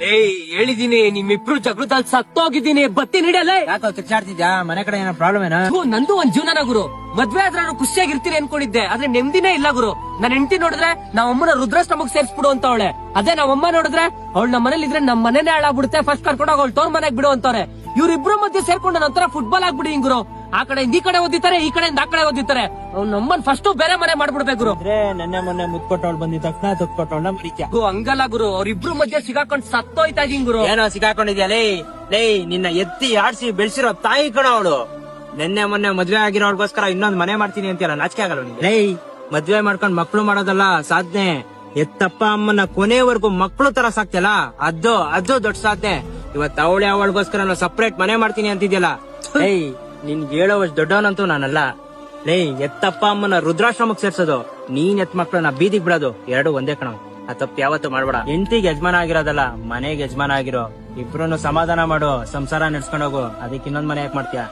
ಹೇಳಿದೀನಿ ನಿಮ್ಮಿಬ್ರು ಜಗಳದಲ್ಲಿ ಸತ್ತೋಗಿದ್ದೀನಿ ಬತ್ತಿ ನೀಡಲ್ಲ. ಯಾಕೋ ಕಿಚ್ಚಾಡ್ತಿದ್ಯಾ? ಮನೆ ಕಡೆ ಏನೋ ಪ್ರಾಬ್ಲಮ್ ಏನೋ? ನಂದು ಒಂದ್ ಜೀವನ ಗುರು. ಮದ್ವೆ ಆದ್ರೆ ನಾನು ಖುಷಿಯಾಗಿರ್ತೀನಿ ಅನ್ಕೊಂಡಿದ್ದೆ, ಆದ್ರೆ ನೆಮ್ಮದಿನೇ ಇಲ್ಲ ಗುರು. ನನ್ ಹೆಂಡತಿ ನೋಡಿದ್ರೆ ನಾವಮ್ಮನ ರುದ್ರಾಶ್ರಮಕ್ಕೆ ಸೇರ್ಸ್ಬಿಡು ಅಂತ ಅವಳೆ. ಅದೇ ನಾವಮ್ಮ ನೋಡಿದ್ರೆ ಅವಳು ನಮ್ಮ ಮನೇಲಿ ಇದ್ರೆ ನಮ್ ಮನೇನೆ ಹಾಳಾಗ್ಬಿಡುತ್ತೆ, ಫಸ್ಟ್ ಕರ್ಕೊಂಡೋಗ ಅವಳು ತೋರ್ ಮನೆಗ್ ಬಿಡು ಅಂತವ್ರೆ. ಇವ್ರಿಬ್ರು ಮಧ್ಯೆ ಸೇರ್ಕೊಂಡು ನಂತರ ಫುಟ್ಬಾಲ್ ಆಗ್ಬಿಡಿ ಗುರು. ಆ ಕಡೆಯಿಂದ ಈ ಕಡೆ ಓದಿತಾರೆ, ಈ ಕಡೆಯಿಂದ ಆ ಕಡೆ ಓದಿತಾರೆ. ಅವ್ನು ನಮ್ಮನ್ ಫಸ್ಟ್ ಬೇರೆ ಮನೆ ಮಾಡ್ಬಿಡ್ಬೇಕು ಗುರು. ನೆನ್ನೆ ಮೊನ್ನೆ ಮುತ್ಕೊಟ್ಟವಳು ಬಂದಿದ ತಕ್ಷಣ ತುತ್ಕೊಟ್ಟವಳ ಮರಿತ್ಯ. ಹಂಗಲ್ಲ ಗುರು, ಅವ್ರಿಬ್ರು ಮಧ್ಯೆ ಸಿಗಾಕೊಂಡ್ ಸತ್ತೋಯ್ತಾ ಇದೀನಿ ಗುರು. ಏನೋ ಸಿಗಾಕೊಂಡಿದ್ಯಾ ಲೇ ನಿನ್ನ ಎತ್ತಿ ಆಡ್ಸಿ ಬೆಳ್ಸಿರೋ ತಾಯಿ ಕಣ ಅವಳು. ನೆನ್ನೆ ಮೊನ್ನೆ ಮದ್ವೆ ಆಗಿರೋಳ್ಗೋಸ್ಕರ ಇನ್ನೊಂದ್ ಮನೆ ಮಾಡ್ತೀನಿ ಅಂತೀಯಲ್ಲ, ನಾಚಿಕೆ ಆಗಲ್ಲ ನಿಂಗೆ? ಮದ್ವೆ ಮಾಡ್ಕೊಂಡ್ ಮಕ್ಳು ಮಾಡೋದಲ್ಲ ಸಾಧನೆ, ಎತ್ತಪ್ಪ ಅಮ್ಮನ ಕೊನೆವರೆಗೂ ಮಕ್ಳು ತರ ಸಾಕ್ತಿಯಲ್ಲ ಅದು ದೊಡ್ಡ ಸಾಧನೆ. ಇವತ್ ಅವಳಿಗೋಸ್ಕರ ನಾವು ಸಪ್ರೇಟ್ ಮನೆ ಮಾಡ್ತೀನಿ ಅಂತಿದ್ಯಲ್ಲ. ನಿನ್ಗೆ ಹೇಳೋವಷ್ಟು ದೊಡ್ಡವನಂತೂ ನಾನಲ್ಲ. ಎತ್ತಪ್ಪ ಅಮ್ಮನ ರುದ್ರಾಶ್ರಮಕ್ಕೆ ಸೇರ್ಸೋದು, ನೀನ್ ಎತ್ ಮಕ್ಳನ್ನ ಬೀದಿಗೆ ಬಿಡೋದು, ಎರಡು ಒಂದೇ ಕಣ. ಆ ತಪ್ಪು ಯಾವತ್ತೂ ಮಾಡ್ಬೇಡ. ಹೆಂಡತಿಗೆ ಯಜಮಾನ ಆಗಿರೋದಲ್ಲ, ಮನೆಗೆ ಯಜಮಾನ ಆಗಿರೋ. ಇಬ್ರು ಸಮಾಧಾನ ಮಾಡು, ಸಂಸಾರ ನಡ್ಸ್ಕೊಂಡೋಗು. ಅದಕ್ಕೆ ಇನ್ನೊಂದ್ ಮನೆ ಯಾಕೆ ಮಾಡ್ತೀಯ?